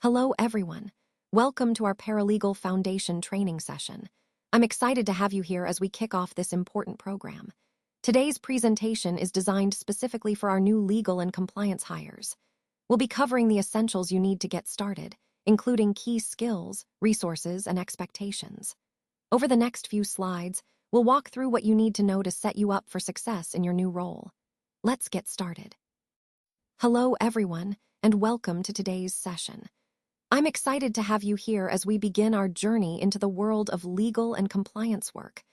Hello, everyone. Welcome to our Paralegal Foundation training session. I'm excited to have you here as we kick off this important program. Today's presentation is designed specifically for our new legal and compliance hires. We'll be covering the essentials you need to get started, including key skills, resources, and expectations. Over the next few slides, we'll walk through what you need to know to set you up for success in your new role. Let's get started. Hello, everyone, and welcome to today's session. I'm excited to have you here as we begin our journey into the world of legal and compliance work.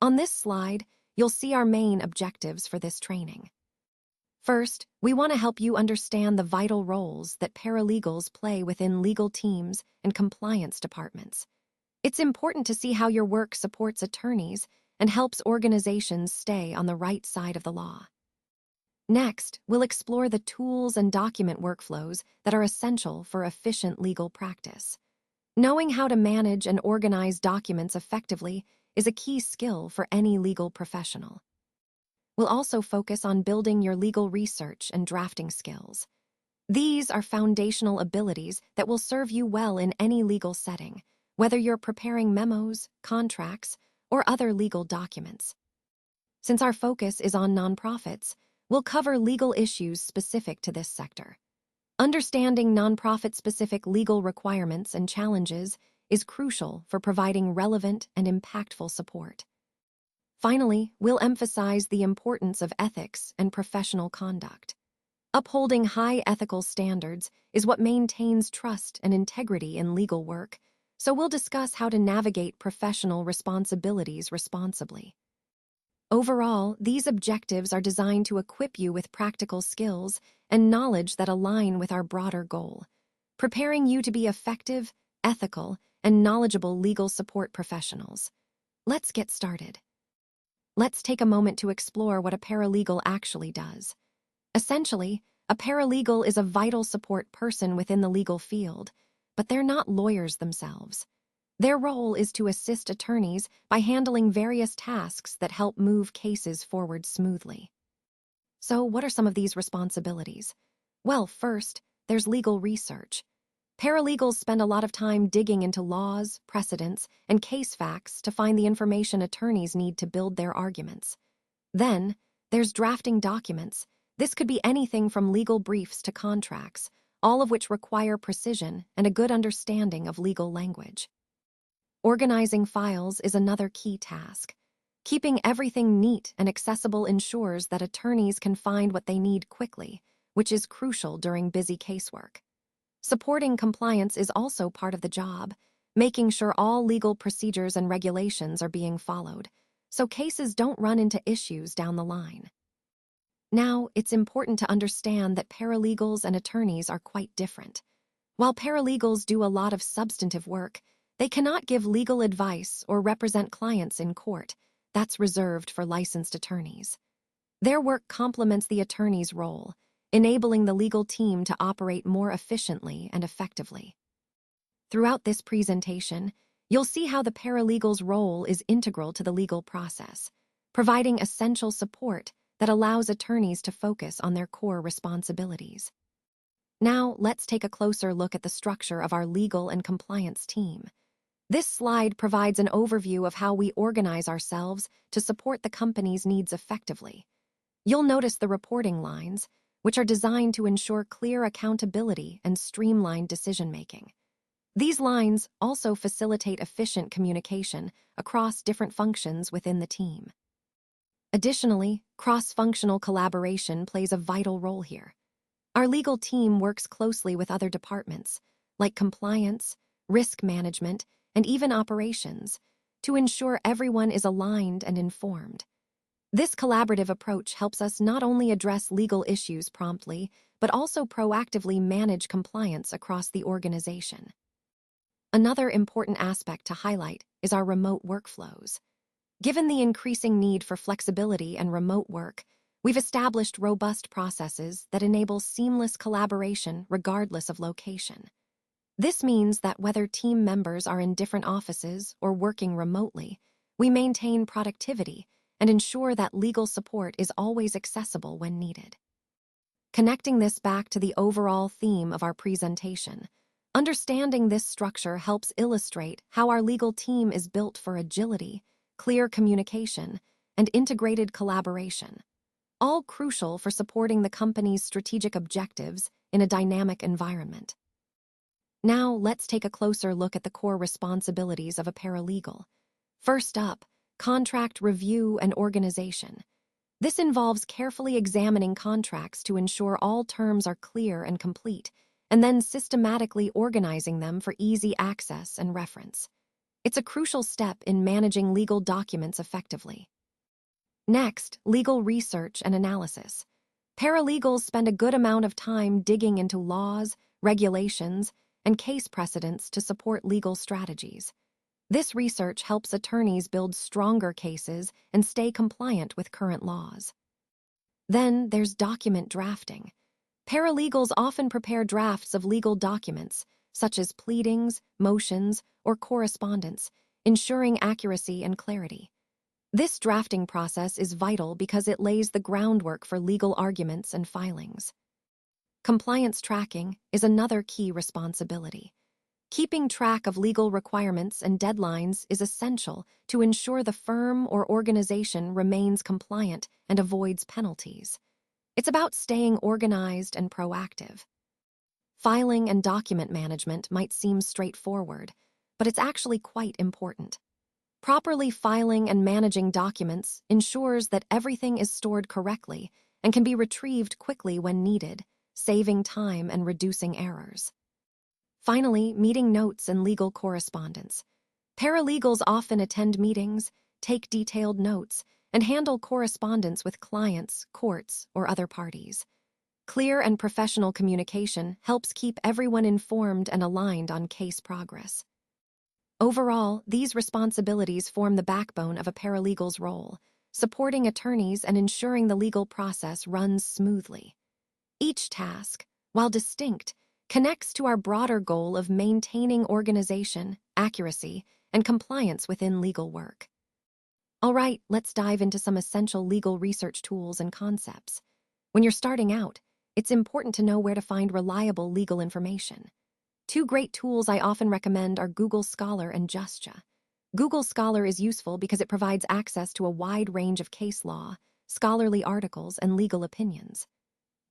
On this slide, you'll see our main objectives for this training. First, we want to help you understand the vital roles that paralegals play within legal teams and compliance departments. It's important to see how your work supports attorneys and helps organizations stay on the right side of the law. Next, we'll explore the tools and document workflows that are essential for efficient legal practice. Knowing how to manage and organize documents effectively is a key skill for any legal professional. We'll also focus on building your legal research and drafting skills. These are foundational abilities that will serve you well in any legal setting, whether you're preparing memos, contracts, or other legal documents. Since our focus is on nonprofits, we'll cover legal issues specific to this sector. Understanding nonprofit-specific legal requirements and challenges is crucial for providing relevant and impactful support. Finally, we'll emphasize the importance of ethics and professional conduct. Upholding high ethical standards is what maintains trust and integrity in legal work, so we'll discuss how to navigate professional responsibilities responsibly. Overall, these objectives are designed to equip you with practical skills and knowledge that align with our broader goal, preparing you to be effective, ethical, and knowledgeable legal support professionals. Let's get started. Let's take a moment to explore what a paralegal actually does. Essentially, a paralegal is a vital support person within the legal field, but they're not lawyers themselves. Their role is to assist attorneys by handling various tasks that help move cases forward smoothly. So, what are some of these responsibilities? Well, first, there's legal research. Paralegals spend a lot of time digging into laws, precedents, and case facts to find the information attorneys need to build their arguments. Then, there's drafting documents. This could be anything from legal briefs to contracts, all of which require precision and a good understanding of legal language. Organizing files is another key task. Keeping everything neat and accessible ensures that attorneys can find what they need quickly, which is crucial during busy casework. Supporting compliance is also part of the job, making sure all legal procedures and regulations are being followed, so cases don't run into issues down the line. Now, it's important to understand that paralegals and attorneys are quite different. While paralegals do a lot of substantive work, they cannot give legal advice or represent clients in court. That's reserved for licensed attorneys. Their work complements the attorney's role, enabling the legal team to operate more efficiently and effectively. Throughout this presentation, you'll see how the paralegal's role is integral to the legal process, providing essential support that allows attorneys to focus on their core responsibilities. Now, let's take a closer look at the structure of our legal and compliance team. This slide provides an overview of how we organize ourselves to support the company's needs effectively. You'll notice the reporting lines, which are designed to ensure clear accountability and streamlined decision-making. These lines also facilitate efficient communication across different functions within the team. Additionally, cross-functional collaboration plays a vital role here. Our legal team works closely with other departments, like compliance, risk management, and even operations, to ensure everyone is aligned and informed. This collaborative approach helps us not only address legal issues promptly, but also proactively manage compliance across the organization. Another important aspect to highlight is our remote workflows. Given the increasing need for flexibility and remote work, we've established robust processes that enable seamless collaboration regardless of location. This means that whether team members are in different offices or working remotely, we maintain productivity and ensure that legal support is always accessible when needed. Connecting this back to the overall theme of our presentation, Understanding this structure helps illustrate how our legal team is built for agility, clear communication, and integrated collaboration, all crucial for supporting the company's strategic objectives in a dynamic environment. Now, let's take a closer look at the core responsibilities of a paralegal. First up, contract review and organization. This involves carefully examining contracts to ensure all terms are clear and complete, and then systematically organizing them for easy access and reference. It's a crucial step in managing legal documents effectively. Next, legal research and analysis. Paralegals spend a good amount of time digging into laws, regulations, and case precedents to support legal strategies. This research helps attorneys build stronger cases and stay compliant with current laws. Then there's document drafting. Paralegals often prepare drafts of legal documents, such as pleadings, motions, or correspondence, ensuring accuracy and clarity. This drafting process is vital because it lays the groundwork for legal arguments and filings. Compliance tracking is another key responsibility. Keeping track of legal requirements and deadlines is essential to ensure the firm or organization remains compliant and avoids penalties. It's about staying organized and proactive. Filing and document management might seem straightforward, but it's actually quite important. Properly filing and managing documents ensures that everything is stored correctly and can be retrieved quickly when needed, saving time and reducing errors. Finally, meeting notes and legal correspondence. Paralegals often attend meetings, take detailed notes, and handle correspondence with clients, courts, or other parties. Clear and professional communication helps keep everyone informed and aligned on case progress. Overall, these responsibilities form the backbone of a paralegal's role, supporting attorneys and ensuring the legal process runs smoothly. Each task, while distinct, connects to our broader goal of maintaining organization, accuracy, and compliance within legal work. All right, let's dive into some essential legal research tools and concepts. When you're starting out, it's important to know where to find reliable legal information. Two great tools I often recommend are Google Scholar and Justia. Google Scholar is useful because it provides access to a wide range of case law, scholarly articles, and legal opinions.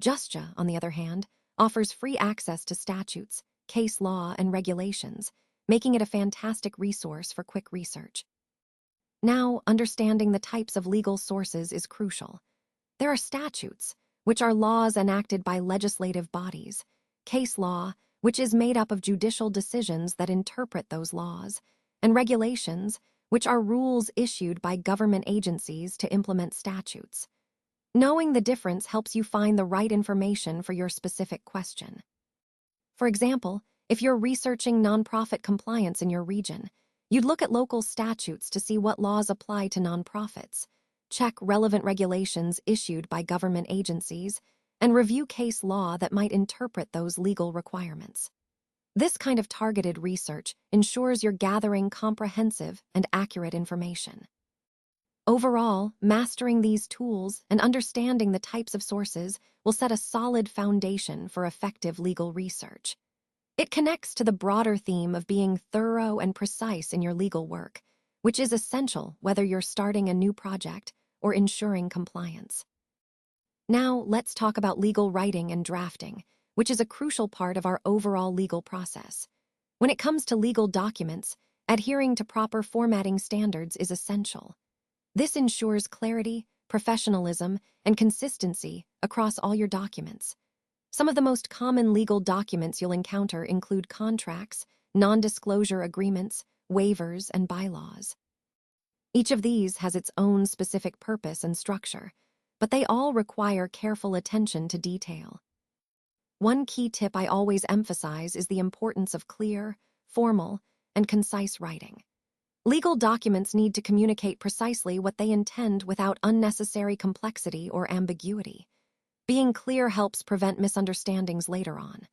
Justia, on the other hand, offers free access to statutes, case law, and regulations, making it a fantastic resource for quick research. Now, understanding the types of legal sources is crucial. There are statutes, which are laws enacted by legislative bodies, case law, which is made up of judicial decisions that interpret those laws, and regulations, which are rules issued by government agencies to implement statutes. Knowing the difference helps you find the right information for your specific question. For example, if you're researching nonprofit compliance in your region, you'd look at local statutes to see what laws apply to nonprofits, check relevant regulations issued by government agencies, and review case law that might interpret those legal requirements. This kind of targeted research ensures you're gathering comprehensive and accurate information. Overall, mastering these tools and understanding the types of sources will set a solid foundation for effective legal research. It connects to the broader theme of being thorough and precise in your legal work, which is essential whether you're starting a new project or ensuring compliance. Now, let's talk about legal writing and drafting, which is a crucial part of our overall legal process. When it comes to legal documents, adhering to proper formatting standards is essential. This ensures clarity, professionalism, and consistency across all your documents. Some of the most common legal documents you'll encounter include contracts, non-disclosure agreements, waivers, and bylaws. Each of these has its own specific purpose and structure, but they all require careful attention to detail. One key tip I always emphasize is the importance of clear, formal, and concise writing. Legal documents need to communicate precisely what they intend without unnecessary complexity or ambiguity. Being clear helps prevent misunderstandings later on.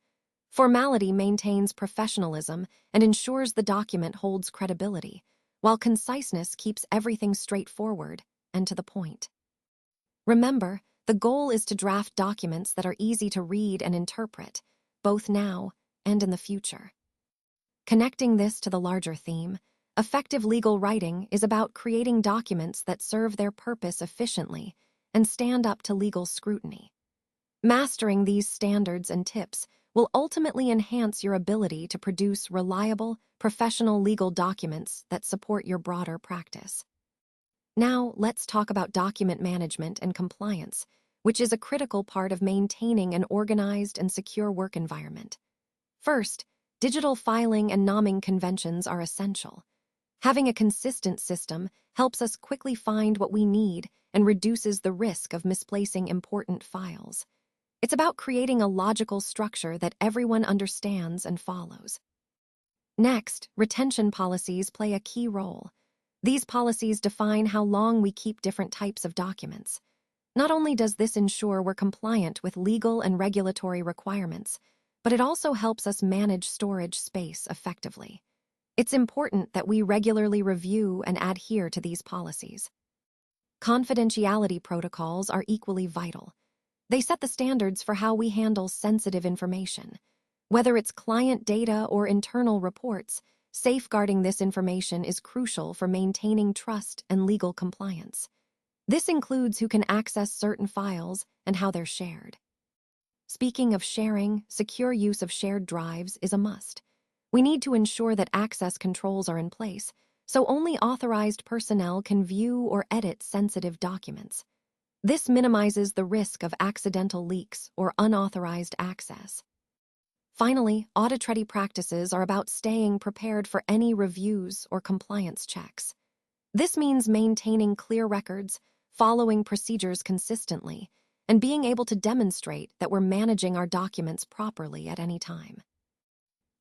Formality maintains professionalism and ensures the document holds credibility, while conciseness keeps everything straightforward and to the point. Remember, the goal is to draft documents that are easy to read and interpret, both now and in the future. Connecting this to the larger theme, effective legal writing is about creating documents that serve their purpose efficiently and stand up to legal scrutiny. Mastering these standards and tips will ultimately enhance your ability to produce reliable, professional legal documents that support your broader practice. Now, let's talk about document management and compliance, which is a critical part of maintaining an organized and secure work environment. First, digital filing and nomming conventions are essential. Having a consistent system helps us quickly find what we need and reduces the risk of misplacing important files. It's about creating a logical structure that everyone understands and follows. Next, retention policies play a key role. These policies define how long we keep different types of documents. Not only does this ensure we're compliant with legal and regulatory requirements, but it also helps us manage storage space effectively. It's important that we regularly review and adhere to these policies. Confidentiality protocols are equally vital. They set the standards for how we handle sensitive information. Whether it's client data or internal reports, safeguarding this information is crucial for maintaining trust and legal compliance. This includes who can access certain files and how they're shared. Speaking of sharing, secure use of shared drives is a must. We need to ensure that access controls are in place, so only authorized personnel can view or edit sensitive documents. This minimizes the risk of accidental leaks or unauthorized access. Finally, audit-ready practices are about staying prepared for any reviews or compliance checks. This means maintaining clear records, following procedures consistently, and being able to demonstrate that we're managing our documents properly at any time.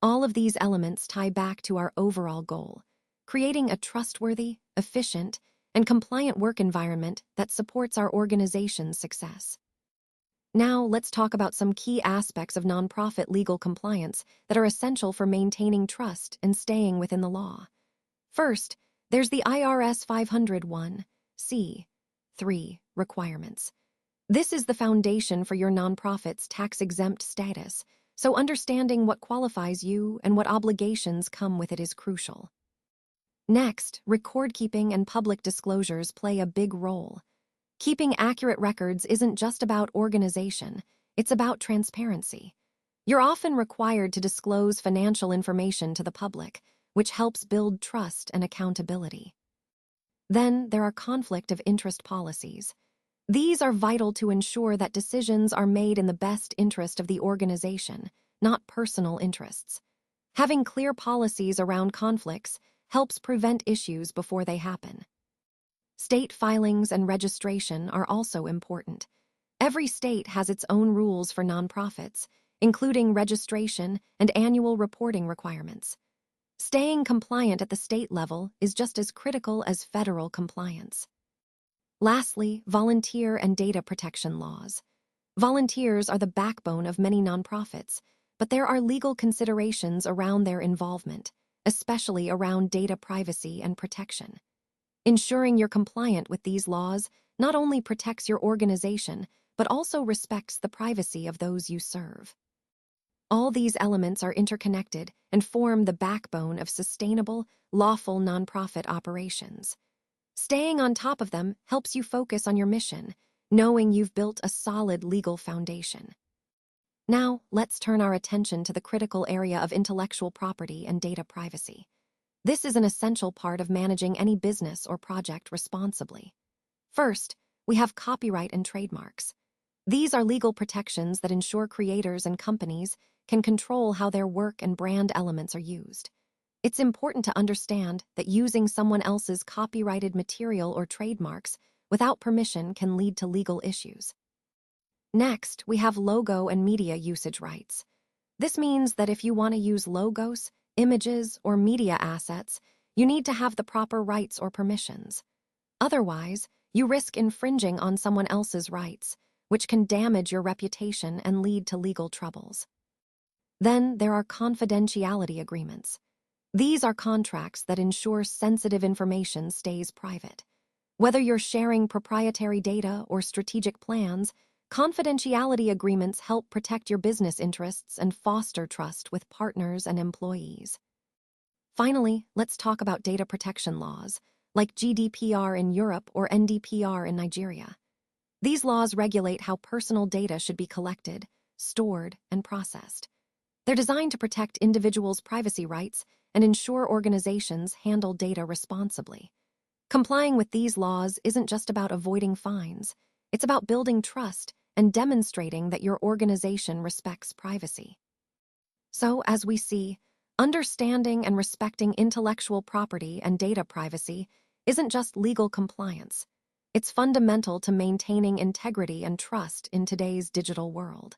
All of these elements tie back to our overall goal, creating a trustworthy, efficient, and compliant work environment that supports our organization's success. Now, let's talk about some key aspects of nonprofit legal compliance that are essential for maintaining trust and staying within the law. First, there's the IRS 501(c)(3) requirements. This is the foundation for your nonprofit's tax-exempt status, so understanding what qualifies you and what obligations come with it is crucial. Next, record-keeping and public disclosures play a big role. Keeping accurate records isn't just about organization, it's about transparency. You're often required to disclose financial information to the public, which helps build trust and accountability. Then there are conflict of interest policies. These are vital to ensure that decisions are made in the best interest of the organization, not personal interests. Having clear policies around conflicts helps prevent issues before they happen. State filings and registration are also important. Every state has its own rules for nonprofits, including registration and annual reporting requirements. Staying compliant at the state level is just as critical as federal compliance. Lastly, volunteer and data protection laws. Volunteers are the backbone of many nonprofits, but there are legal considerations around their involvement, especially around data privacy and protection. Ensuring you're compliant with these laws not only protects your organization, but also respects the privacy of those you serve. All these elements are interconnected and form the backbone of sustainable, lawful nonprofit operations. Staying on top of them helps you focus on your mission, knowing you've built a solid legal foundation. Now, let's turn our attention to the critical area of intellectual property and data privacy. This is an essential part of managing any business or project responsibly. First, we have copyright and trademarks. These are legal protections that ensure creators and companies can control how their work and brand elements are used. It's important to understand that using someone else's copyrighted material or trademarks without permission can lead to legal issues. Next, we have logo and media usage rights. This means that if you want to use logos, images, or media assets, you need to have the proper rights or permissions. Otherwise, you risk infringing on someone else's rights, which can damage your reputation and lead to legal troubles. Then there are confidentiality agreements. These are contracts that ensure sensitive information stays private. Whether you're sharing proprietary data or strategic plans, confidentiality agreements help protect your business interests and foster trust with partners and employees. Finally, let's talk about data protection laws, like GDPR in Europe or NDPR in Nigeria. These laws regulate how personal data should be collected, stored, and processed. They're designed to protect individuals' privacy rights and ensure organizations handle data responsibly. Complying with these laws isn't just about avoiding fines, it's about building trust and demonstrating that your organization respects privacy. So, as we see, understanding and respecting intellectual property and data privacy isn't just legal compliance. It's fundamental to maintaining integrity and trust in today's digital world.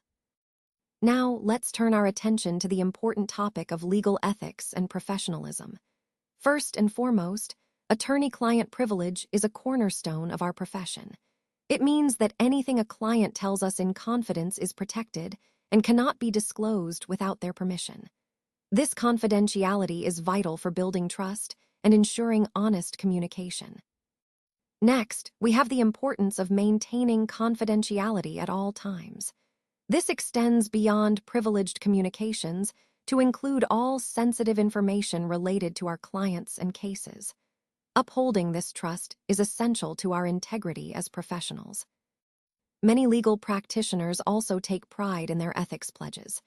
Now, let's turn our attention to the important topic of legal ethics and professionalism. First and foremost, attorney-client privilege is a cornerstone of our profession. It means that anything a client tells us in confidence is protected and cannot be disclosed without their permission. This confidentiality is vital for building trust and ensuring honest communication. Next, we have the importance of maintaining confidentiality at all times. This extends beyond privileged communications to include all sensitive information related to our clients and cases. Upholding this trust is essential to our integrity as professionals. Many legal practitioners also take pride in their ethics pledges.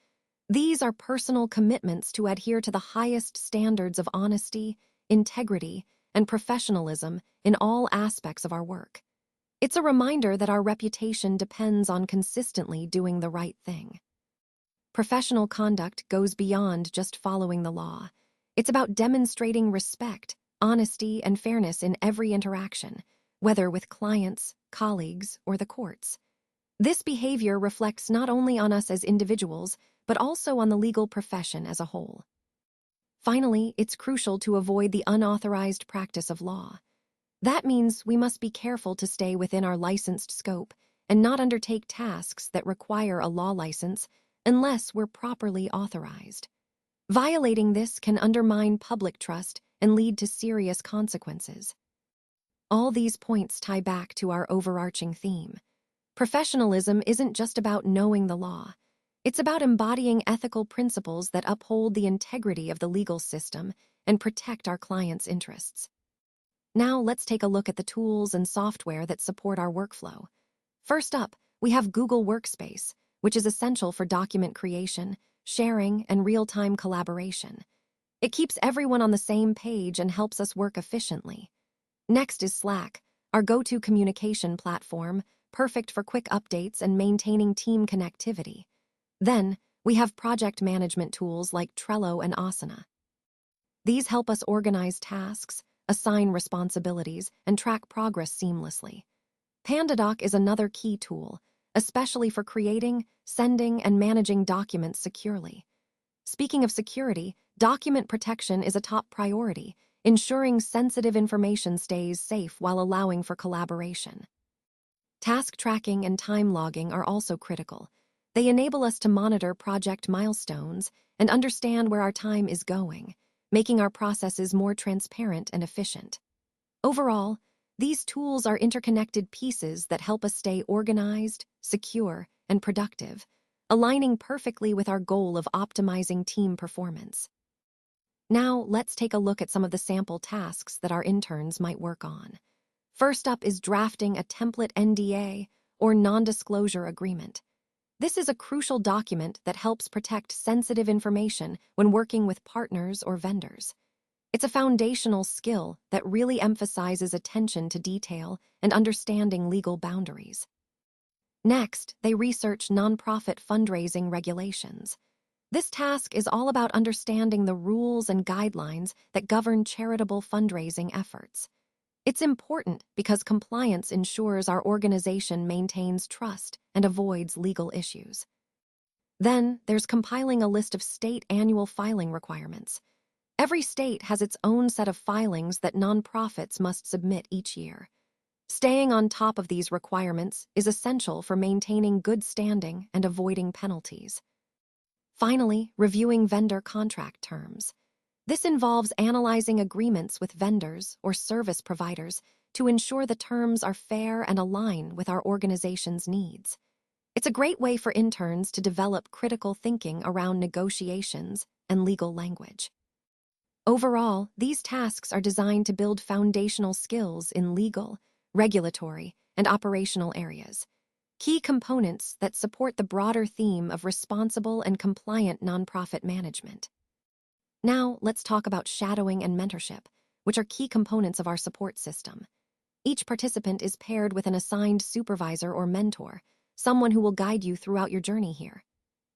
These are personal commitments to adhere to the highest standards of honesty, integrity, and professionalism in all aspects of our work. It's a reminder that our reputation depends on consistently doing the right thing. Professional conduct goes beyond just following the law. It's about demonstrating respect, honesty, and fairness in every interaction, whether with clients, colleagues, or the courts. This behavior reflects not only on us as individuals, but also on the legal profession as a whole. Finally, it's crucial to avoid the unauthorized practice of law. That means we must be careful to stay within our licensed scope and not undertake tasks that require a law license unless we're properly authorized. Violating this can undermine public trust and lead to serious consequences. All these points tie back to our overarching theme. Professionalism isn't just about knowing the law. It's about embodying ethical principles that uphold the integrity of the legal system and protect our clients' interests. Now let's take a look at the tools and software that support our workflow. First up, we have Google Workspace, which is essential for document creation, sharing, and real-time collaboration. It keeps everyone on the same page and helps us work efficiently. Next is Slack, our go-to communication platform, perfect for quick updates and maintaining team connectivity. Then, we have project management tools like Trello and Asana. These help us organize tasks, assign responsibilities, and track progress seamlessly. PandaDoc is another key tool, especially for creating, sending, and managing documents securely. Speaking of security, document protection is a top priority, ensuring sensitive information stays safe while allowing for collaboration. Task tracking and time logging are also critical. They enable us to monitor project milestones and understand where our time is going, making our processes more transparent and efficient. Overall, these tools are interconnected pieces that help us stay organized, secure, and productive, aligning perfectly with our goal of optimizing team performance. Now, let's take a look at some of the sample tasks that our interns might work on. First up is drafting a template NDA, or non-disclosure agreement. This is a crucial document that helps protect sensitive information when working with partners or vendors. It's a foundational skill that really emphasizes attention to detail and understanding legal boundaries. Next, they research nonprofit fundraising regulations. This task is all about understanding the rules and guidelines that govern charitable fundraising efforts. It's important because compliance ensures our organization maintains trust and avoids legal issues. Then, there's compiling a list of state annual filing requirements. Every state has its own set of filings that nonprofits must submit each year. Staying on top of these requirements is essential for maintaining good standing and avoiding penalties. Finally, reviewing vendor contract terms. This involves analyzing agreements with vendors or service providers to ensure the terms are fair and align with our organization's needs. It's a great way for interns to develop critical thinking around negotiations and legal language. Overall, these tasks are designed to build foundational skills in legal, regulatory, and operational areas, key components that support the broader theme of responsible and compliant nonprofit management. Now, let's talk about shadowing and mentorship, which are key components of our support system. Each participant is paired with an assigned supervisor or mentor, someone who will guide you throughout your journey here.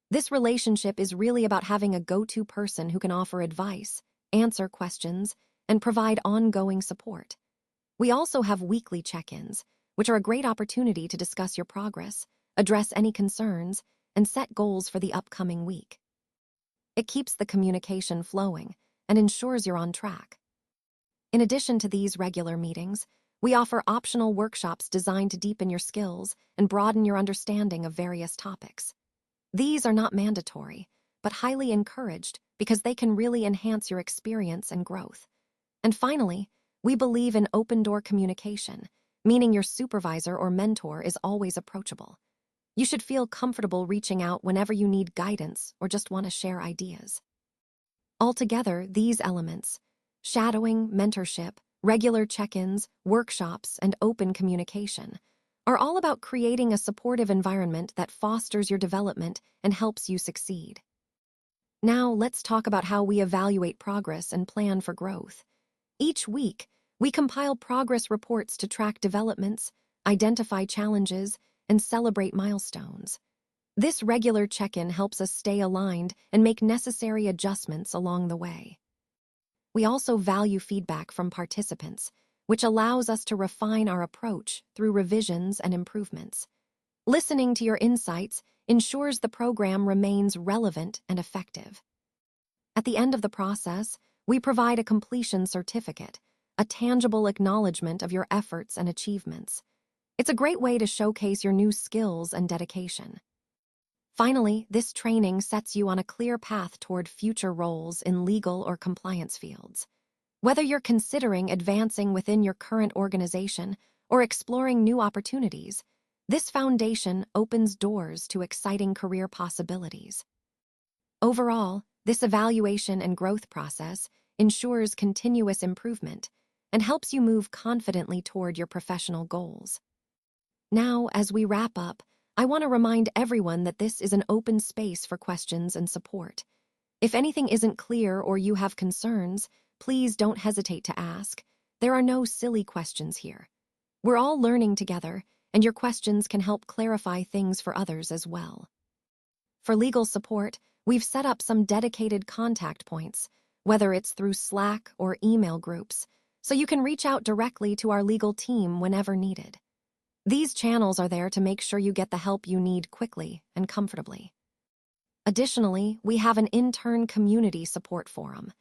This relationship is really about having a go-to person who can offer advice, answer questions, and provide ongoing support. We also have weekly check-ins, which are a great opportunity to discuss your progress, address any concerns, and set goals for the upcoming week. It keeps the communication flowing and ensures you're on track. In addition to these regular meetings, we offer optional workshops designed to deepen your skills and broaden your understanding of various topics. These are not mandatory, but highly encouraged because they can really enhance your experience and growth. And finally, we believe in open-door communication, meaning your supervisor or mentor is always approachable. You should feel comfortable reaching out whenever you need guidance or just want to share ideas. Altogether, these elements, shadowing, mentorship, regular check-ins, workshops, and open communication, are all about creating a supportive environment that fosters your development and helps you succeed. Now, let's talk about how we evaluate progress and plan for growth. Each week, we compile progress reports to track developments, identify challenges, and celebrate milestones. This regular check-in helps us stay aligned and make necessary adjustments along the way. We also value feedback from participants, which allows us to refine our approach through revisions and improvements. Listening to your insights ensures the program remains relevant and effective. At the end of the process, we provide a completion certificate, a tangible acknowledgement of your efforts and achievements. It's a great way to showcase your new skills and dedication. Finally, this training sets you on a clear path toward future roles in legal or compliance fields. Whether you're considering advancing within your current organization or exploring new opportunities, this foundation opens doors to exciting career possibilities. Overall, this evaluation and growth process ensures continuous improvement and helps you move confidently toward your professional goals. Now, as we wrap up, I want to remind everyone that this is an open space for questions and support. If anything isn't clear or you have concerns, please don't hesitate to ask. There are no silly questions here. We're all learning together, and your questions can help clarify things for others as well. For legal support, we've set up some dedicated contact points, whether it's through Slack or email groups, so you can reach out directly to our legal team whenever needed. These channels are there to make sure you get the help you need quickly and comfortably. Additionally, we have an intern community support forum.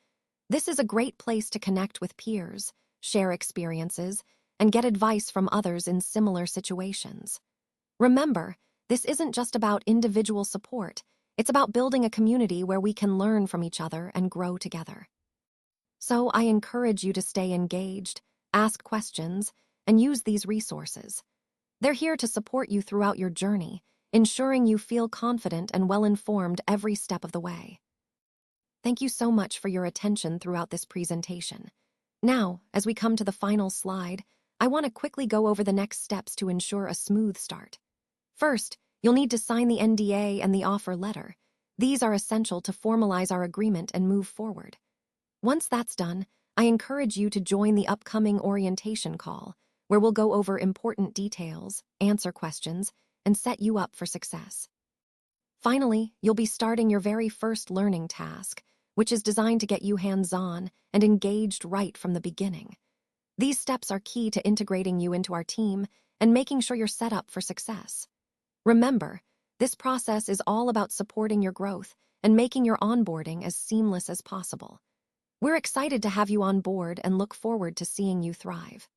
This is a great place to connect with peers, share experiences, and get advice from others in similar situations. Remember, this isn't just about individual support, it's about building a community where we can learn from each other and grow together. So I encourage you to stay engaged, ask questions, and use these resources. They're here to support you throughout your journey, ensuring you feel confident and well-informed every step of the way. Thank you so much for your attention throughout this presentation. Now, as we come to the final slide, I want to quickly go over the next steps to ensure a smooth start. First, you'll need to sign the NDA and the offer letter. These are essential to formalize our agreement and move forward. Once that's done, I encourage you to join the upcoming orientation call, where we'll go over important details, answer questions, and set you up for success. Finally, you'll be starting your very first learning task, which is designed to get you hands-on and engaged right from the beginning. These steps are key to integrating you into our team and making sure you're set up for success. Remember, this process is all about supporting your growth and making your onboarding as seamless as possible. We're excited to have you on board and look forward to seeing you thrive.